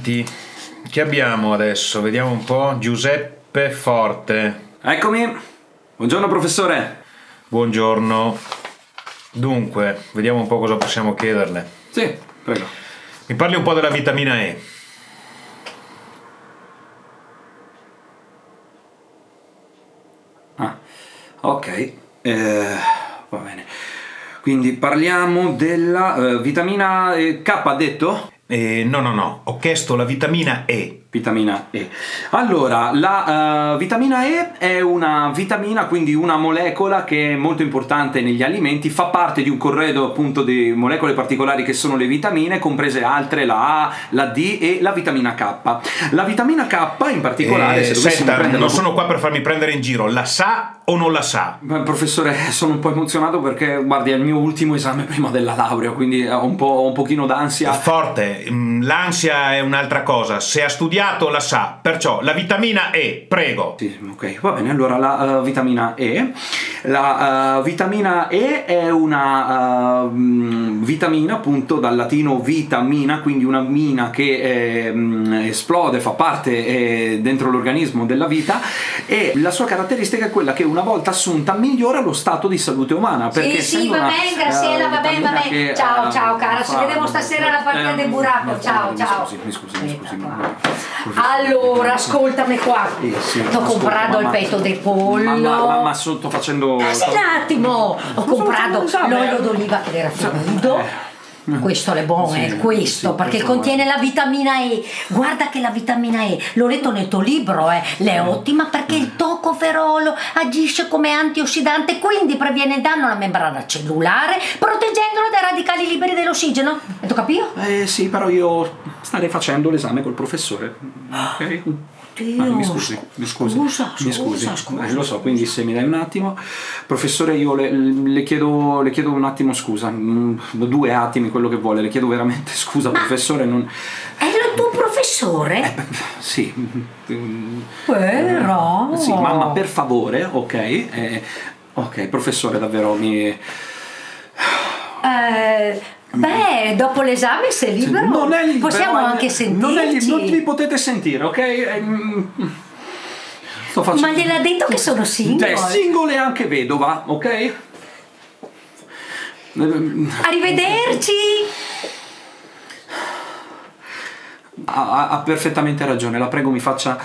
avanti. Che abbiamo adesso? Vediamo un po'. Giuseppe Forte. Eccomi. Buongiorno professore. Buongiorno. Dunque, vediamo un po' cosa possiamo chiederle. Sì, prego. Mi parli un po' della vitamina E. Ah, ok. Va bene. Quindi parliamo della vitamina K, ha detto? No. Ho chiesto la vitamina E. Vitamina E. Allora, la vitamina E è una vitamina, quindi una molecola che è molto importante negli alimenti, fa parte di un corredo appunto di molecole particolari che sono le vitamine, comprese altre, la A, la D e la vitamina K. La vitamina K in particolare, se dovessimo senta, prenderla... non sono qua per farmi prendere in giro, la sa o non la sa? Professore, sono un po' emozionato perché, guardi, è il mio ultimo esame prima della laurea, quindi ho un pochino d'ansia. Forte, l'ansia è un'altra cosa, se ha studiato la sa, perciò la vitamina E, prego. Sì, ok, va bene, allora la vitamina E. La vitamina E è una vitamina, appunto, dal latino vitamina, quindi una mina che esplode, fa parte dentro l'organismo della vita, e la sua caratteristica è quella che una volta assunta migliora lo stato di salute umana. Perché sì, va bene, Graziella, va bene. Ciao cara, ci vediamo stasera alla partita del burraco. Ciao. Mi scusi. Allora, ascoltami qua. T'ho comprato il petto di pollo. Ma sto facendo... Sì, un attimo. Ho comprato l'olio d'oliva che era finito. Questo è buono, Sì, questo, sì, perché questo contiene la vitamina E. Guarda che la vitamina E, l'ho letto nel tuo libro, le è ottima perché il toccoferolo agisce come antiossidante, quindi previene il danno alla membrana cellulare, proteggendolo dai radicali liberi dell'ossigeno. Hai capito? Sì, però io starei facendo l'esame col professore. Ok? Mi scusi. Scusa. Lo so, quindi se mi dai un attimo, professore, io le chiedo un attimo scusa, 2 attimi, quello che vuole, le chiedo veramente scusa, professore. Non... È il tuo professore? Sì. Però... Sì, mamma, per favore, ok? Ok, professore, davvero mi... Beh, dopo l'esame sei libero, Non è libero, possiamo anche sentirci. Non vi potete sentire, ok? Sto facendo... Ma gliel'ha detto che sono single? È single e anche vedova, ok? Arrivederci! Ha perfettamente ragione, la prego, mi faccia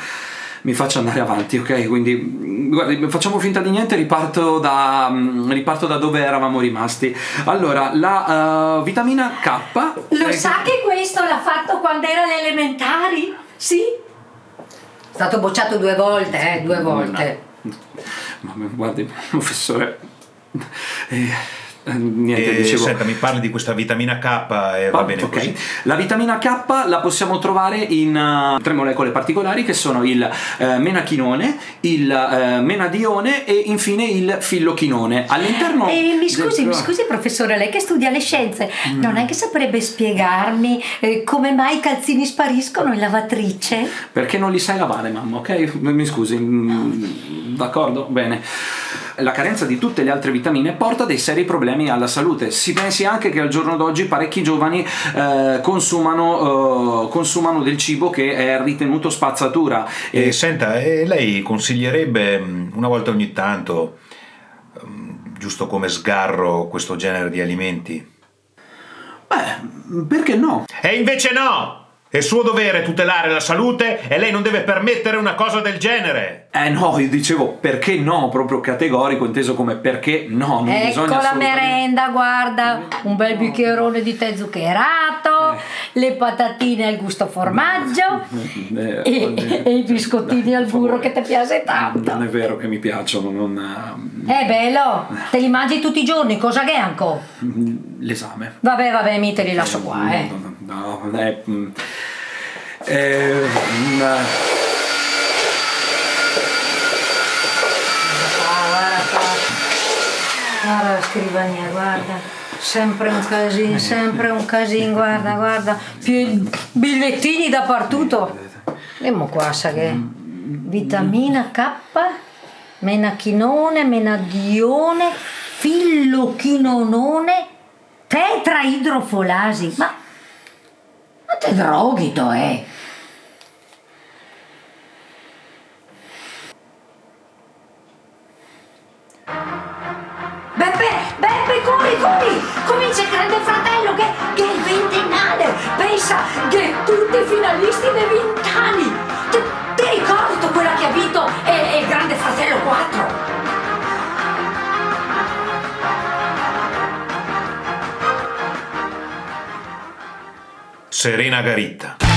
andare avanti, ok? Quindi, guardi, facciamo finta di niente, riparto da dove eravamo rimasti. Allora, la vitamina K... Lo sa che questo l'ha fatto quando era alle elementari? Sì? È stato bocciato 2 volte, 2 volte. Ma guardi, professore... niente, dicevo... Senta, mi parli di questa vitamina K e va bene okay. così. La vitamina K la possiamo trovare in 3 molecole particolari che sono il menachinone, il menadione e infine il fillochinone. All'interno... Mi scusi professore, lei che studia le scienze, non è che saprebbe spiegarmi come mai i calzini spariscono in lavatrice? Perché non li sai lavare, mamma, ok? Mi scusi, d'accordo? Bene. La carenza di tutte le altre vitamine porta dei seri problemi alla salute. Si pensi anche che al giorno d'oggi parecchi giovani consumano del cibo che è ritenuto spazzatura. Senta, lei consiglierebbe una volta ogni tanto, giusto come sgarro, questo genere di alimenti? Beh, perché no? E invece no! È suo dovere tutelare la salute e lei non deve permettere una cosa del genere. No, io dicevo perché no, proprio categorico, inteso come perché no. Non ecco bisogna la merenda, guarda, un bel bicchierone di tè zuccherato, le patatine al gusto formaggio e i biscottini al burro che ti piace tanto. Non è vero che mi piacciono, non... Bello, te li mangi tutti i giorni, cosa che ancora? L'esame. Vabbè, mi te li lascio qua, Guarda la scrivania, guarda, sempre un casino, guarda, bigliettini dappertutto. Vediamo qua, sa che vitamina K, menachinone, menadione, fillochinonone, tetraidrofolasi. Ma te droghi, poi comincia il Grande Fratello che è il ventennale. Pensa che tutti i finalisti dei 20 anni. Ti ricordi tu quella che ha vinto è il Grande Fratello 4? Serena Garitta.